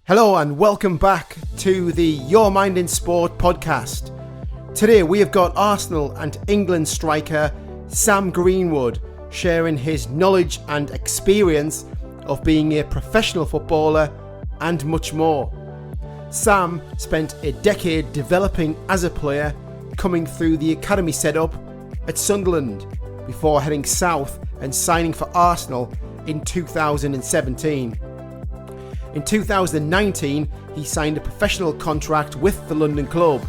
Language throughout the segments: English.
Hello and welcome back to the Your Mind in Sport podcast. Today we have got Arsenal and England striker Sam Greenwood sharing his knowledge and experience of being a professional footballer and much more. Sam spent a decade developing as a player, coming through the academy setup at Sunderland before heading south and signing for Arsenal in 2017. In 2019, he signed a professional contract with the London club,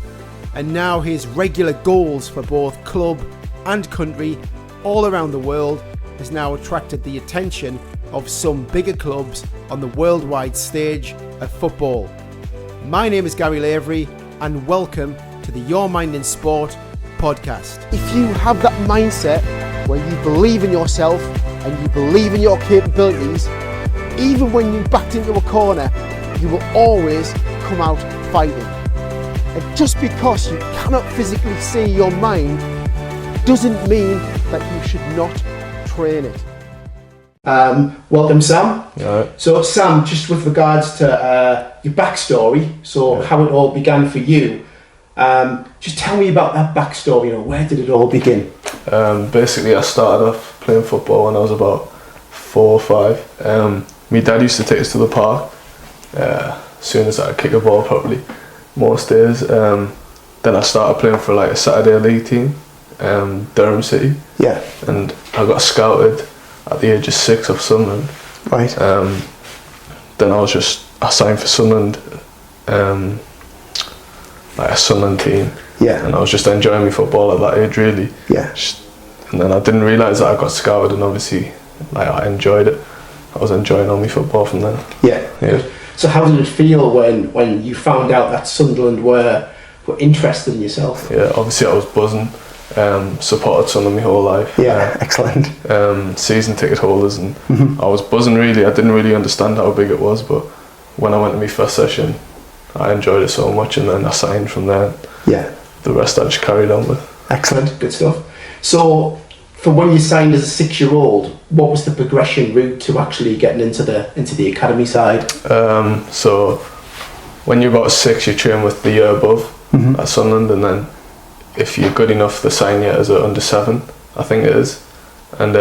and now his regular goals for both club and country all around the world has now attracted the attention of some bigger clubs on the worldwide stage of football. My name is Gary Lavery, and welcome to the Your Mind in Sport podcast. If you have that mindset where you believe in yourself and you believe in your capabilities, even when you're backed into a corner, you will always come out fighting. And just because you cannot physically see your mind doesn't mean that you should not train it. Welcome, Sam. Right. So Sam, just with regards to your backstory, how it all began for you, just tell me about that backstory, where did it all begin? Basically I started off playing football when I was about 4 or 5. My dad used to take us to the park as soon as I could kick a ball properly, most days. Then I started playing for like a Saturday league team, Durham City. Yeah. And I got scouted at the age of 6 of Sunderland. Right. Then I signed for Sunderland, like a Sunderland team. Yeah. And I was just enjoying my football at that age really. Yeah. And then I didn't realise that I got scouted, and obviously I enjoyed it. I was enjoying all my football from then. Yeah. So how did it feel when you found out that Sunderland were interested in yourself? Yeah, obviously I was buzzing. Supported Sunderland my whole life. Yeah, excellent. Season ticket holders, and I was buzzing really. I didn't really understand how big it was, but when I went to my first session, I enjoyed it so much, and then I signed from there. Yeah. The rest I just carried on with. Excellent, good stuff. So, from when you signed as a 6-year-old, what was the progression route to actually getting into the academy side? So, when you're about 6, you train with the year above at Sunderland, and then if you're good enough, they sign you as an under 7, I think it is. And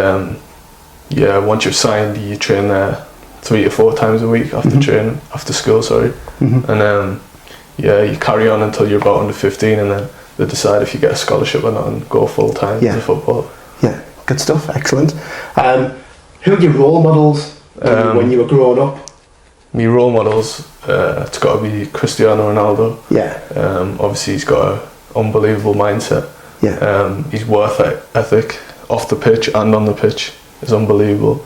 once you've signed, you train there 3 to 4 times a week after school, sorry. And you carry on until you're about under 15, and then they decide if you get a scholarship or not and go full time to football. Yeah, good stuff, excellent. Who are your role models when you were growing up? My role models, it's got to be Cristiano Ronaldo. Yeah. Obviously he's got an unbelievable mindset. Yeah. His work ethic off the pitch and on the pitch is unbelievable.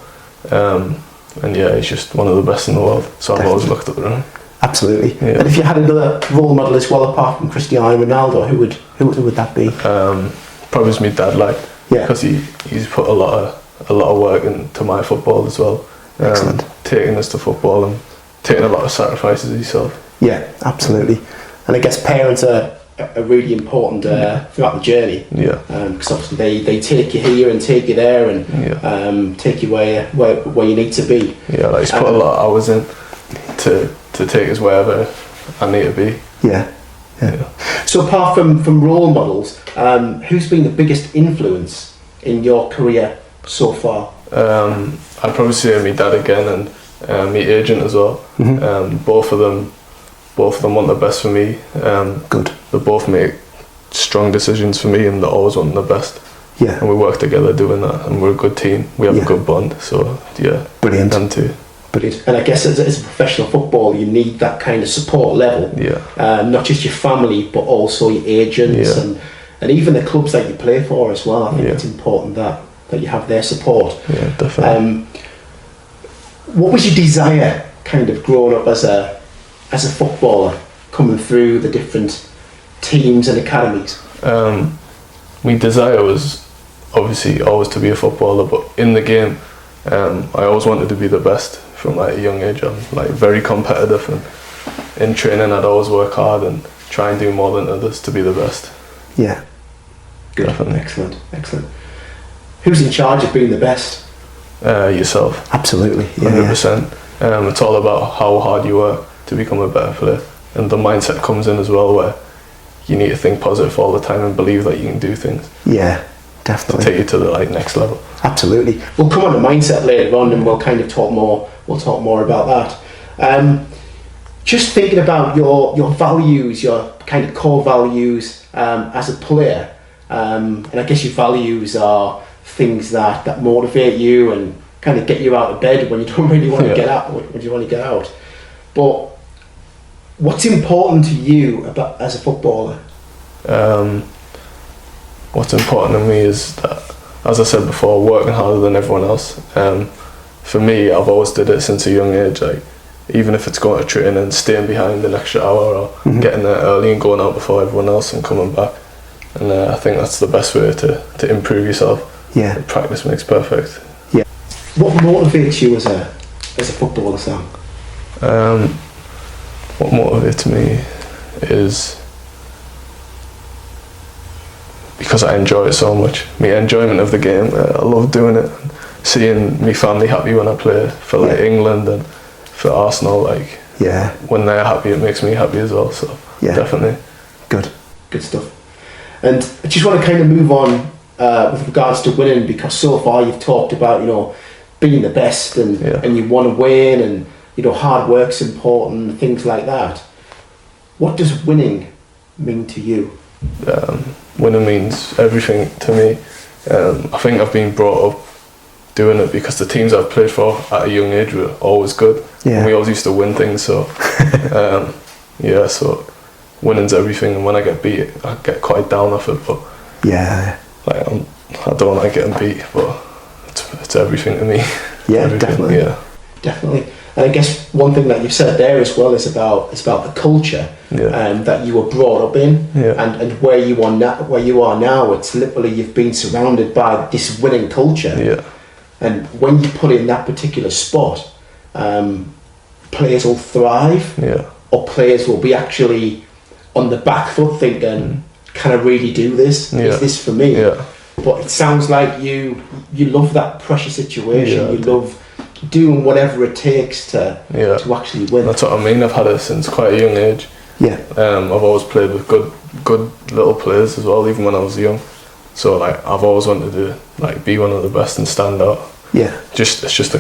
And he's just one of the best in the world. So I've always looked up to him. Absolutely. Yeah. And if you had another role model as well apart from Cristiano Ronaldo, who would that be? Probably my dad, because he's put a lot of work into my football as well. Excellent. Taking us to football and taking a lot of sacrifices himself. Yeah, absolutely. And I guess parents are really important throughout the journey. Yeah. Because obviously they take you here and take you there and take you where you need to be. Yeah, he's put a lot of hours in to take us wherever I need to be. Yeah. So apart from role models, who's been the biggest influence in your career so far? I'd probably say my dad again, and my agent as well. Both of them want the best for me. Good. They both make strong decisions for me, and they always want the best. Yeah. And we work together doing that, and we're a good team. We have a good bond. So brilliant. Them too. Brilliant. And I guess as a professional footballer, you need that kind of support level. Yeah. Not just your family, but also your agents and even the clubs that you play for as well. I think it's important that you have their support. Yeah, definitely. What was your desire, kind of growing up as a footballer, coming through the different teams and academies? My desire was obviously always to be a footballer, but in the game, I always wanted to be the best from a young age. I'm very competitive, and in training I'd always work hard and try and do more than others to be the best. Yeah. Good. Definitely. Excellent. Who's in charge of being the best? Yourself. Absolutely. 100%. It's all about how hard you work. to become a better player. And the mindset comes in as well, where you need to think positive all the time and believe that you can do things. Yeah, definitely. To take you to the next level. Absolutely. We'll come on to mindset later on, and we'll kind of talk more. We'll talk more about that. Just thinking about your values, your kind of core values as a player, and I guess your values are things that motivate you and kind of get you out of bed when you don't really want to get out. When you want to get out, but what's important to you about as a footballer? What's important to me is that, as I said before, working harder than everyone else. For me, I've always did it since a young age. Like, even if it's going to training and staying behind an extra hour, or getting there early and going out before everyone else and coming back. And I think that's the best way to improve yourself. Yeah. Practice makes perfect. Yeah. What motivates you as a footballer, Sam? What motivates me is because I enjoy it so much. My enjoyment of the game. I love doing it. Seeing my family happy when I play for England and for Arsenal. When they're happy, it makes me happy as well. So definitely. Good stuff. And I just want to kind of move on with regards to winning, because so far you've talked about being the best and you want to win, and hard work's important and things like that. What does winning mean to you? Winning means everything to me. I think I've been brought up doing it because the teams I've played for at a young age were always good. And we always used to win things, so so winning's everything. And when I get beat, I get quite down off it, but I don't like getting beat, but it's everything to me. Definitely. And I guess one thing that you've said there as well is about the culture that you were brought up in, and where you are now. It's literally you've been surrounded by this winning culture, and when you put in that particular spot, players will thrive, or players will be actually on the back foot thinking, "Can I really do this? Is this for me?" But it sounds like you love that pressure situation. You love doing whatever it takes to actually win. That's what I mean. I've had it since quite a young age. I've always played with good little players as well, even when I was young. So I've always wanted to be one of the best and stand out. It's just the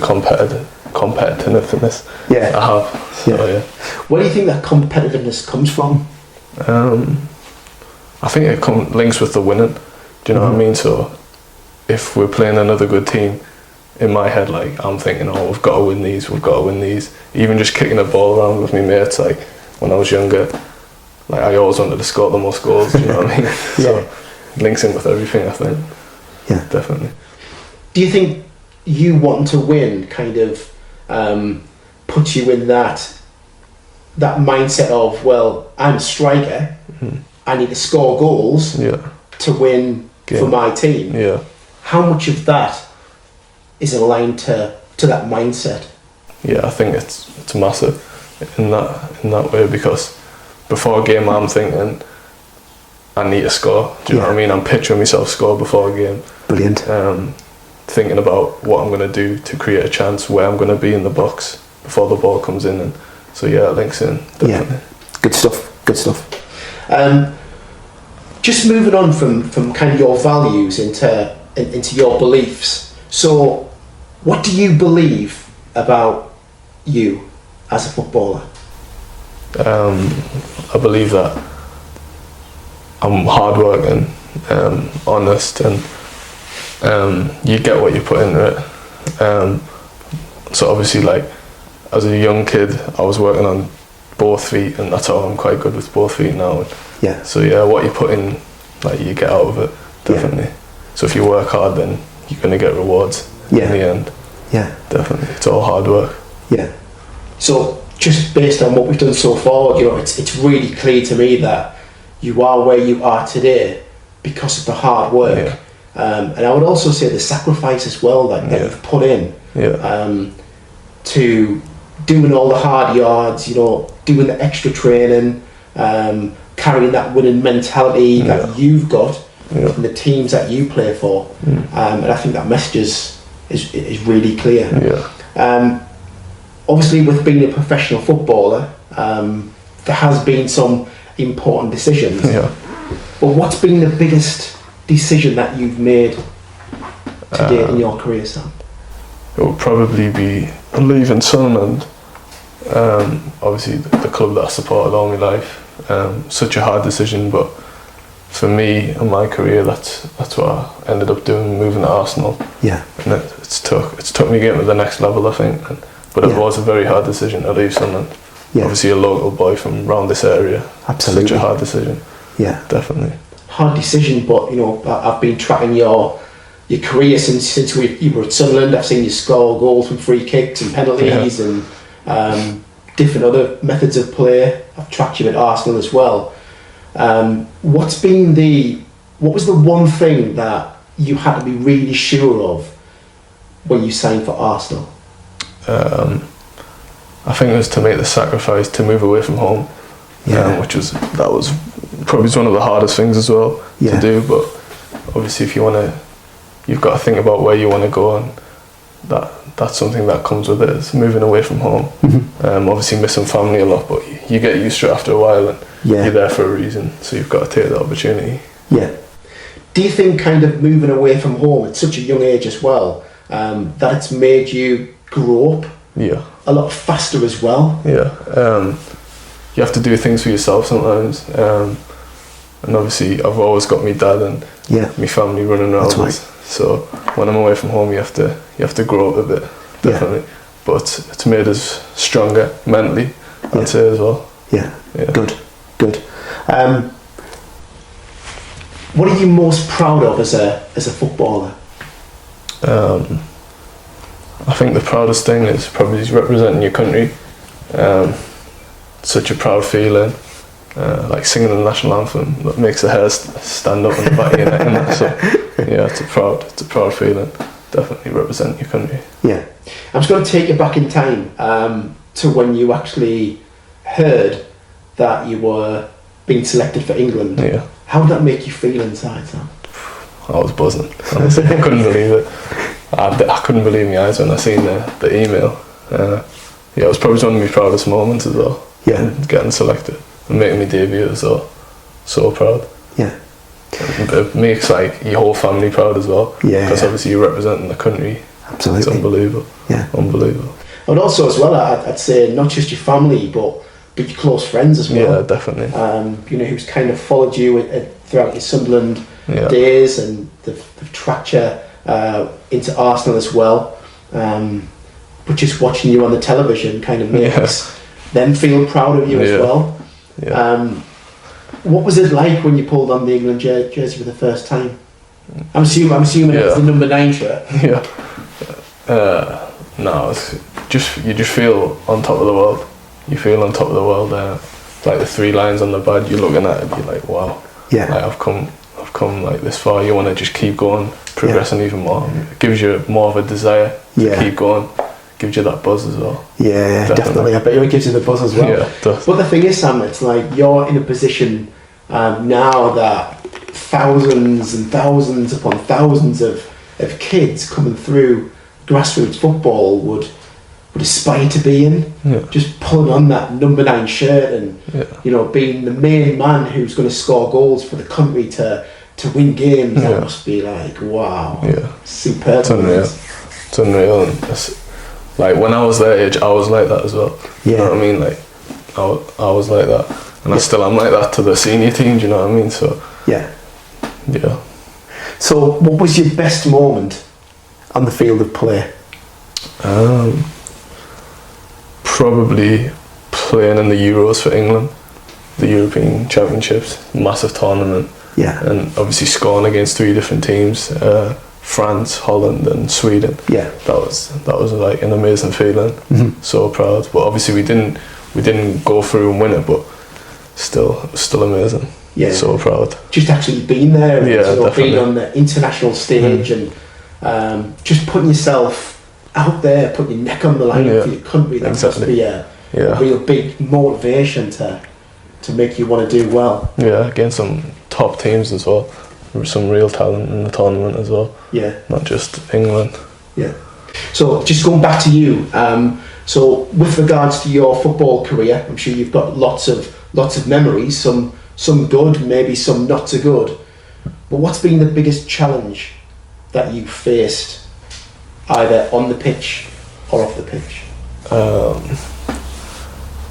competitiveness I have. So, Where do you think that competitiveness comes from? I think it links with the winning. Do you know what I mean? So if we're playing another good team, in my head, I'm thinking, we've got to win these. Even just kicking the ball around with my mates, when I was younger, I always wanted to score the most goals. Do you know what I mean? So it links in with everything, I think. Definitely. Do you think you wanting to win kind of puts you in that mindset of, well, I'm a striker, I need to score goals to win for my team? How much of that is aligned to that mindset? I think it's massive in that way, because before a game I'm thinking I need to score. Do you know what I mean? I'm picturing myself score before a game. Brilliant. Thinking about what I'm going to do to create a chance, where I'm going to be in the box before the ball comes in, and so it links in definitely. Good stuff. Just moving on from kind of your values into your beliefs. So what do you believe about you as a footballer? I believe that I'm hardworking, honest, and you get what you put into it. So obviously, as a young kid, I was working on both feet, and that's how I'm quite good with both feet now. So what you put in, you get out of it, definitely. So if you work hard, then you're going to get rewards in the end. Definitely. It's all hard work. So just based on what we've done so far, it's really clear to me that you are where you are today because of the hard work. And I would also say the sacrifice as well that you've put in to doing all the hard yards, doing the extra training, carrying that winning mentality that you've got from the teams that you play for. And I think that message is really clear. obviously with being a professional footballer, there has been some important decisions. Yeah. But what's been the biggest decision that you've made to date in your career, Sam? It would probably be leaving Sunderland. Obviously the club that I supported all my life. Such a hard decision, but for me and my career, that's what I ended up doing, moving to Arsenal. Yeah. And it's took me getting to the next level, I think. But it was a very hard decision to leave Sunderland. Yeah. Obviously a local boy from around this area. Absolutely. Such a hard decision. Yeah. Definitely. Hard decision, but you know, I've been tracking your career since you were at Sunderland. I've seen you score goals from free kicks and penalties and different other methods of play. I've tracked you at Arsenal as well. What was the one thing that you had to be really sure of when you signed for Arsenal? I think it was to make the sacrifice to move away from home, that was probably one of the hardest things as well to do. But obviously, if you've got to think about where you want to go, and that's something that comes with it. It's moving away from home. Obviously, missing family a lot, but you get used to it after a while, and you're there for a reason. So you've got to take the opportunity. Yeah. Do you think kind of moving away from home at such a young age as well, that it's made you grow up? Yeah. A lot faster as well. Yeah. You have to do things for yourself sometimes. And obviously, I've always got my dad and my family running around us. So when I'm away from home, you have to grow up a bit, definitely. Yeah. But it's made us stronger mentally, I'd say as well. Yeah. Good. What are you most proud of as a footballer? I think the proudest thing is probably representing your country. Such a proud feeling. Like singing the national anthem, that makes the hair stand up on the back of your neck and that. So yeah, it's a proud feeling. Definitely represent your country. Yeah. I'm just going to take you back in time to when you actually heard that you were being selected for England. Yeah. How did that make you feel inside, Sam? I was buzzing, honestly. I couldn't believe it. I couldn't believe my eyes when I seen the email. It was probably one of my proudest moments as well. Yeah. Getting selected and making my debut as well. So proud. Yeah. It makes like your whole family proud as well. Yeah. Because obviously you're representing the country. Absolutely. It's unbelievable. Yeah. Unbelievable. And also as well, I'd say not just your family, but your close friends as well. Yeah, definitely. Who's kind of followed you throughout your Sunderland days, and they've tracked you into Arsenal as well. But just watching you on the television kind of makes them feel proud of you as well. Yeah. What was it like when you pulled on the England jersey for the first time? I'm assuming it was the number 9 shirt. Yeah. No, you just feel on top of the world. You feel on top of the world. Like the 3 lines on the badge, you're looking at it, you're like, wow. Yeah. Like I've come like this far. You want to just keep going, progressing even more. It gives you more of a desire to keep going. Gives you that buzz as well. Yeah, definitely. I bet it gives you the buzz as well. Yeah, it does. But the thing is, Sam, it's like you're in a position now that thousands and thousands upon thousands of kids coming through grassroots football would aspire to be in. Yeah. Just pulling on that number 9 shirt and being the main man who's going to score goals for the country to win games. That must be like, wow. Yeah. Superb. It's unreal. It's unreal. And like when I was their age, I was like that as well. Yeah. You know what I mean? Like I was like that, and I still am like that to the senior team. Do you know what I mean? So yeah. So what was your best moment on the field of play? Probably playing in the Euros for England, the European Championships, massive tournament. Yeah. And obviously scoring against 3 different teams. France, Holland and Sweden. Yeah. That was like an amazing feeling. Mm-hmm. So proud. But obviously we didn't go through and win it, but still amazing. Yeah. So proud. Just actually being there and being on the international stage and just putting yourself out there, putting your neck on the line for your country, that must be a real big motivation to make you want to do well. Yeah, against some top teams as well. Some real talent in the tournament as well. Yeah. Not just England. Yeah. So just going back to you, So with regards to your football career, I'm sure you've got lots of memories, some good, maybe some not so good. But what's been the biggest challenge that you faced, either on the pitch or off the pitch?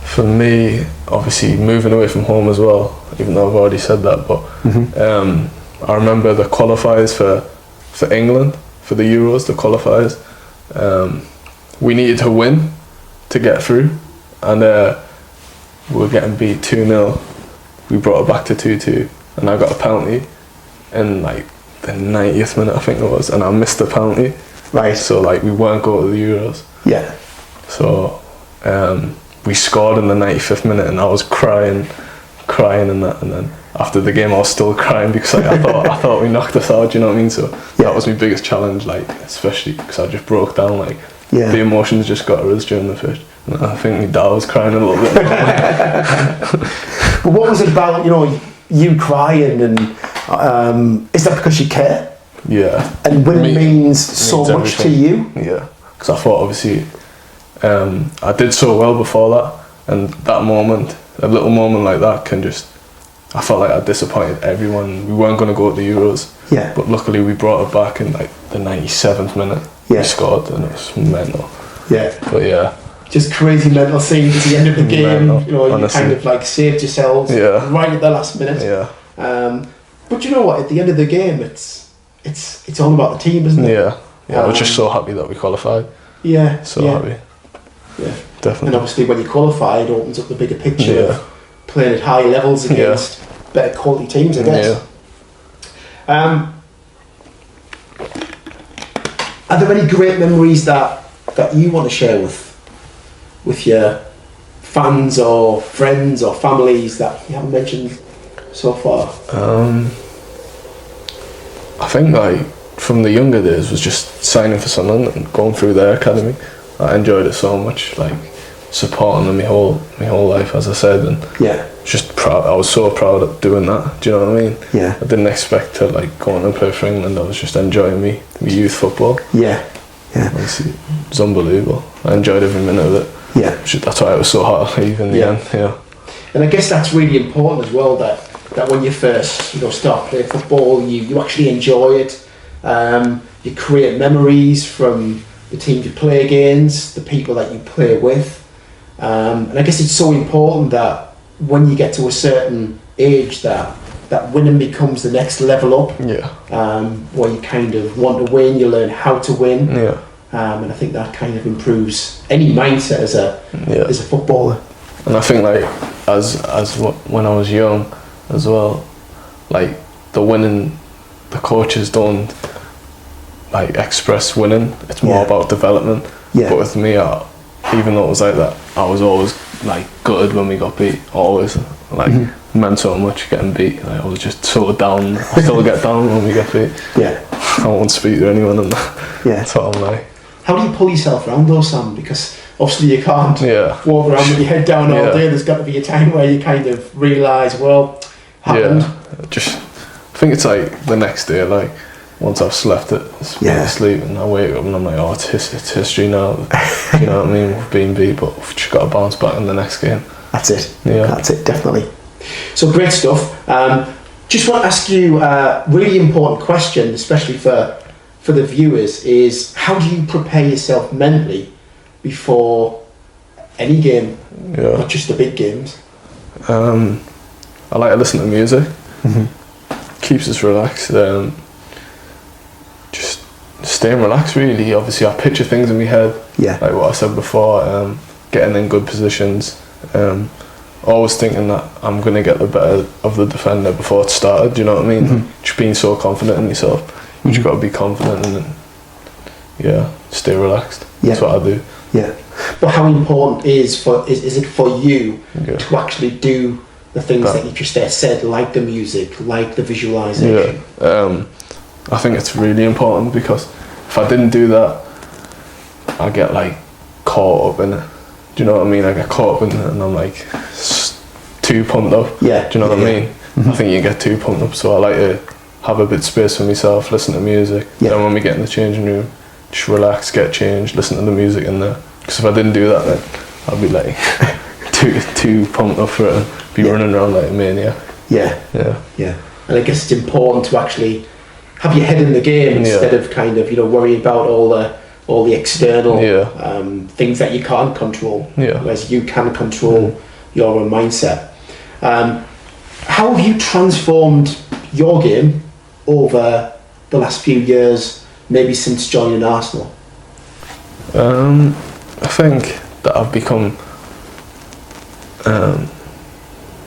For me, obviously moving away from home as well, even though I've already said that, but I remember the qualifiers for England, for the Euros, the qualifiers. We needed to win to get through, and we were getting beat 2-0. We brought it back to 2-2, and I got a penalty in like the 90th minute, I think it was, and I missed the penalty. Right. So like we weren't going to the Euros. Yeah. So we scored in the 95th minute, and I was crying and that, and then after the game I was still crying because like, I thought we knocked us out, you know what I mean? So that was my biggest challenge, like especially because I just broke down, like the emotions just got to us during the pitch. And I think my dad was crying a little bit. But what was it about, you crying, and is that because you care? Yeah. And winning means so much to you? Yeah. Because I thought obviously I did so well before that, and that moment, a little moment like that can just, I felt like I disappointed everyone. We weren't going to go to the Euros, but luckily we brought it back in like the 97th minute. We scored, and it was mental. But just crazy mental scenes at the end of the game. You kind of like saved yourselves right at the last minute. But you know what, at the end of the game it's all about the team, isn't it? I was just so happy that we qualified. Happy. Yeah, definitely. And obviously when you qualify, it opens up the bigger picture of playing at high levels against better quality teams, I guess. Are there any great memories that you want to share with your fans or friends or families that you haven't mentioned so far? I think like from the younger days was just signing for Sunderland and going through their academy. I enjoyed it so much, like supporting them my whole life, as I said, and just proud. I was so proud of doing that. Do you know what I mean? I didn't expect to like go on and play for England. I was just enjoying me youth football. Honestly, it was unbelievable. I enjoyed every minute of it. That's why it was so hard to leave in the end. And I guess that's really important as well, that when you first start playing football, you actually enjoy it. You create memories from the teams you play against, the people that you play with, and I guess it's so important that when you get to a certain age that winning becomes the next level up. Where you kind of want to win, you learn how to win. And I think that kind of improves any mindset as a footballer. And I think like as when I was young as well, like the winning, the coaches don't like express winning. It's more about development. But with me, even though it was like that, I was always like gutted when we got beat. Always like meant so much getting beat. Like, I was just so down. I still get down when we get beat. I won't speak to anyone and that. That's what I'm like. How do you pull yourself around though, Sam? Because obviously you can't walk around with your head down all day. There's got to be a time where you kind of realise, happened. I think it's like the next day, like once I've slept it, asleep, and I wake up and I'm like, it's history now. You know what I mean? We've been beat, but we've just got to bounce back in the next game. That's it. That's it, definitely. So great stuff. Just want to ask you a really important question, especially for the viewers, is how do you prepare yourself mentally before any game, not just the big games? I like to listen to music. Keeps us relaxed. Just staying relaxed really. Obviously I picture things in my head, like what I said before, getting in good positions, always thinking that I'm going to get the better of the defender before it started, do you know what I mean? Just being so confident in yourself. You just got to be confident and stay relaxed. That's what I do. But how important is it for you to actually do the things that you just said, like the music, like the visualisation? I think it's really important, because if I didn't do that, I get like caught up in it. Do you know what I mean? I get caught up in it and I'm like too pumped up. Do you know what I mean? I think you get too pumped up, so I like to have a bit of space for myself, listen to music. Then when we get in the changing room, just relax, get changed, listen to the music in there, Because if I didn't do that, then I'd be like too pumped up for it and be running around like a maniac. Yeah. Yeah. And I guess it's important to actually have your head in the game instead of kind of, worrying about all the external things that you can't control. Whereas you can control your own mindset. How have you transformed your game over the last few years, maybe since joining Arsenal? I think that I've become,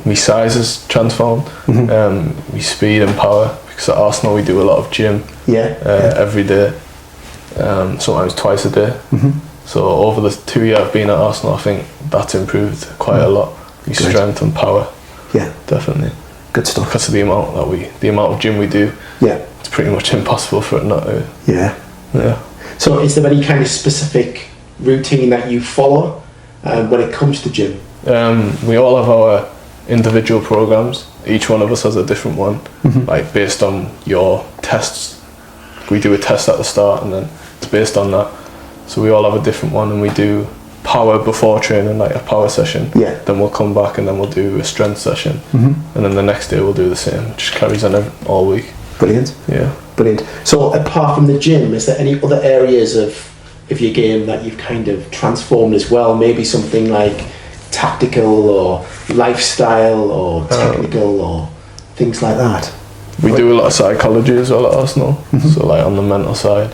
my size has transformed, my speed and power, because at Arsenal we do a lot of gym every day, sometimes twice a day. So over the 2 years I've been at Arsenal, I think that's improved quite a lot, my strength and power. Yeah, definitely. Good stuff. Because of the amount of gym we do, it's pretty much impossible for it not to. Yeah. So is there any kind of specific routine that you follow when it comes to gym? We all have our individual programs. Each one of us has a different one, like based on your tests. We do a test at the start and then it's based on that. So we all have a different one, and we do power before training, like a power session. Then we'll come back and then we'll do a strength session, and then the next day we'll do the same. It just carries on all week. Brilliant. Brilliant. So apart from the gym, is there any other areas of your game that you've kind of transformed as well? Maybe something like tactical or lifestyle or technical or things like that? We do a lot of psychology as well at Arsenal, so like on the mental side.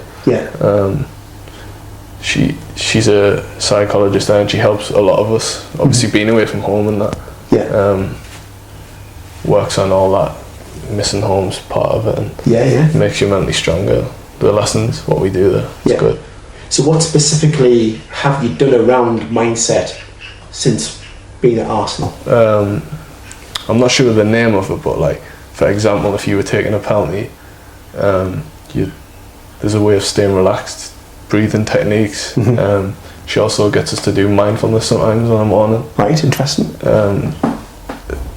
She's a psychologist and she helps a lot of us, obviously being away from home and that. Works on all that missing homes part of it and makes you mentally stronger. The lessons, what we do there, it's good. So what specifically have you done around mindset since being at Arsenal? I'm not sure the name of it, but like, for example, if you were taking a penalty, there's a way of staying relaxed, breathing techniques. She also gets us to do mindfulness sometimes in the morning. Right, interesting.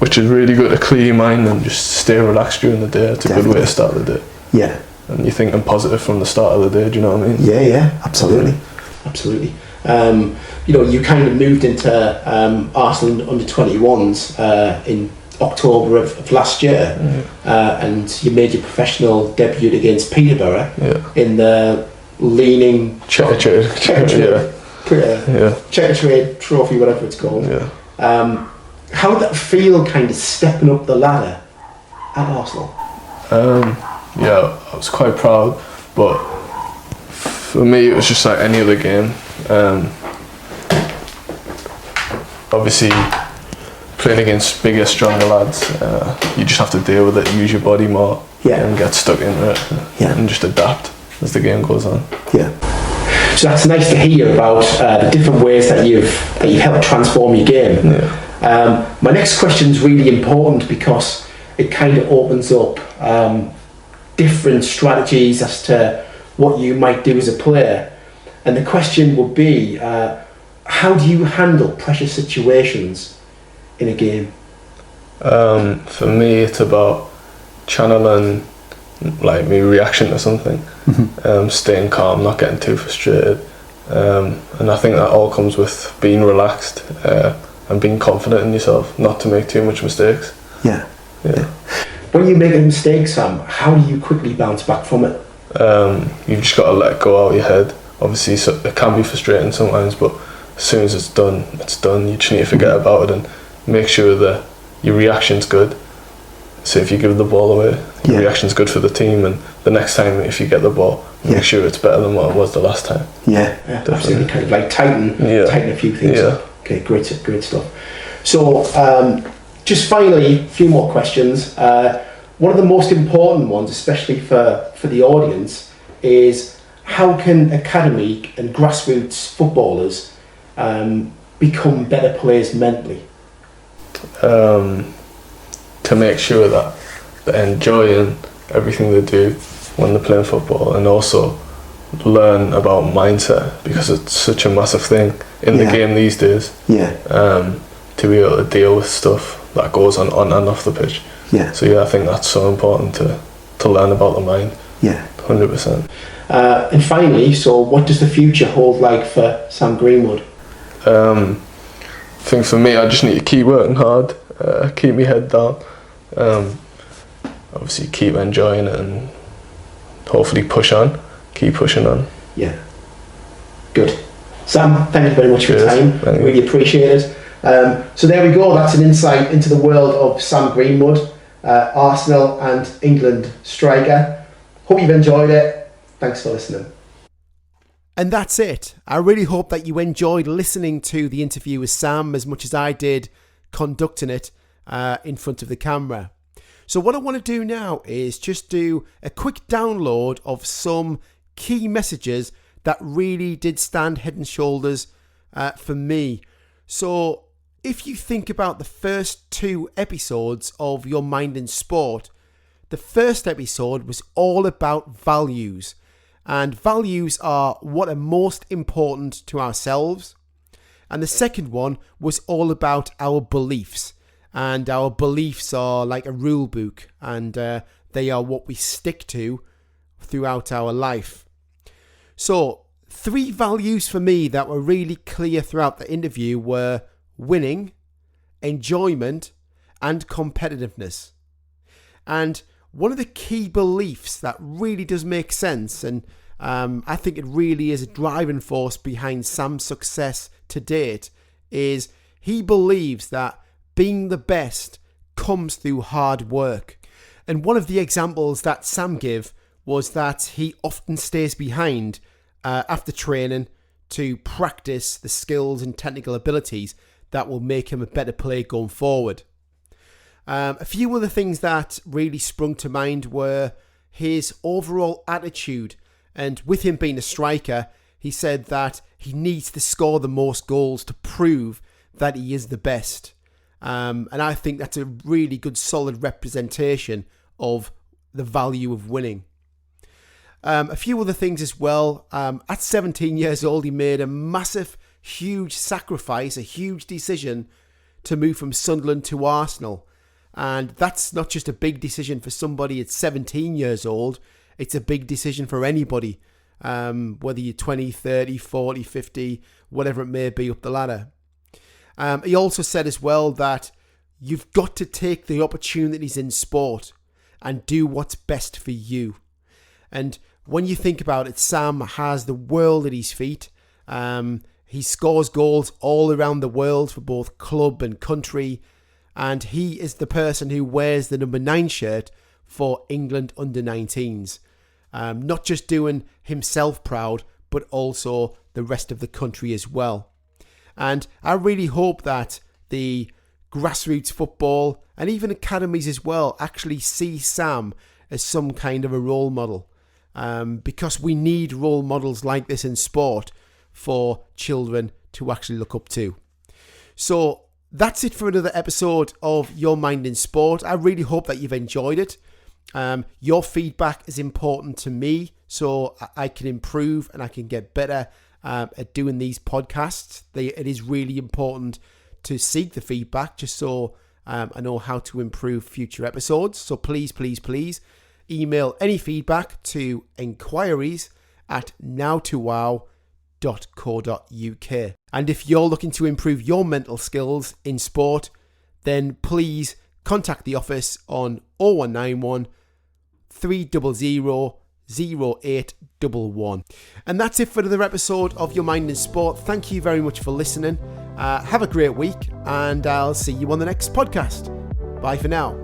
Which is really good to clear your mind and just stay relaxed during the day. It's a good way to start the day. And you're thinking positive from the start of the day, do you know what I mean? Absolutely. You kind of moved into Arsenal under 21s in October of last year, and you made your professional debut against Peterborough in the Leaning Checkatrade Trophy, whatever it's called. How did that feel, kind of stepping up the ladder at Arsenal? I was quite proud, but for me it was just like any other game. Obviously playing against bigger, stronger lads, you just have to deal with it, use your body more and get stuck into it and just adapt as the game goes on. So that's nice to hear about the different ways that you've helped transform your game. My next question is really important because it kind of opens up different strategies as to what you might do as a player. And the question would be, how do you handle pressure situations in a game? For me, it's about channeling like my reaction to something, staying calm, not getting too frustrated, and I think that all comes with being relaxed and being confident in yourself, not to make too much mistakes. When you make a mistake, Sam, how do you quickly bounce back from it? You've just got to let go out of your head. Obviously it can be frustrating sometimes, but as soon as it's done, it's done. You just need to forget about it and make sure that your reaction's good. So if you give the ball away, your reaction's good for the team, and the next time if you get the ball, make sure it's better than what it was the last time. Absolutely. Kind of like tighten a few things up. Okay, great stuff. So just finally, a few more questions. One of the most important ones, especially for the audience, is how can academy and grassroots footballers become better players mentally? To make sure that they're enjoying everything they do when they're playing football, and also learn about mindset, because it's such a massive thing in the game these days. To be able to deal with stuff that goes on and off the pitch. So I think that's so important to learn about the mind. 100%. And finally, so what does the future hold like for Sam Greenwood? I think for me, I just need to keep working hard, keep my head down, obviously keep enjoying it and hopefully keep pushing on. Yeah, good. Sam, thank you very much for your time. Really appreciate it. So there we go, that's an insight into the world of Sam Greenwood, Arsenal and England striker. Hope you've enjoyed it. Thanks for listening. And that's it. I really hope that you enjoyed listening to the interview with Sam as much as I did conducting it in front of the camera. So what I want to do now is just do a quick download of some key messages that really did stand head and shoulders for me. So if you think about the first 2 episodes of Your Mind in Sport, the first episode was all about values. And values are what are most important to ourselves. And the second one was all about our beliefs. And our beliefs are like a rule book, and they are what we stick to throughout our life. So 3 values for me that were really clear throughout the interview were winning, enjoyment, and competitiveness. And one of the key beliefs that really does make sense, and I think it really is a driving force behind Sam's success to date, is he believes that being the best comes through hard work. And one of the examples that Sam gave was that he often stays behind after training to practice the skills and technical abilities that will make him a better player going forward. A few other things that really sprung to mind were his overall attitude. And with him being a striker, he said that he needs to score the most goals to prove that he is the best. And I think that's a really good, solid representation of the value of winning. A few other things as well. At 17 years old, he made a massive, huge sacrifice, a huge decision to move from Sunderland to Arsenal. And that's not just a big decision for somebody at 17 years old. It's a big decision for anybody, whether you're 20, 30, 40, 50, whatever it may be up the ladder. He also said as well that you've got to take the opportunities in sport and do what's best for you. And when you think about it, Sam has the world at his feet. He scores goals all around the world for both club and country. And he is the person who wears the number 9 shirt for England under-19s. Not just doing himself proud, but also the rest of the country as well. And I really hope that the grassroots football and even academies as well actually see Sam as some kind of a role model. Because we need role models like this in sport for children to actually look up to. So that's it for another episode of Your Mind in Sport. I really hope that you've enjoyed it. Your feedback is important to me so I can improve and I can get better at doing these podcasts. It is really important to seek the feedback just so I know how to improve future episodes. So please email any feedback to inquiries@nowtowow.co.uk. And if you're looking to improve your mental skills in sport, then please contact the office on 0191 300 0811. And that's it for another episode of Your Mind in Sport. Thank you very much for listening. Have a great week, and I'll see you on the next podcast. Bye for now.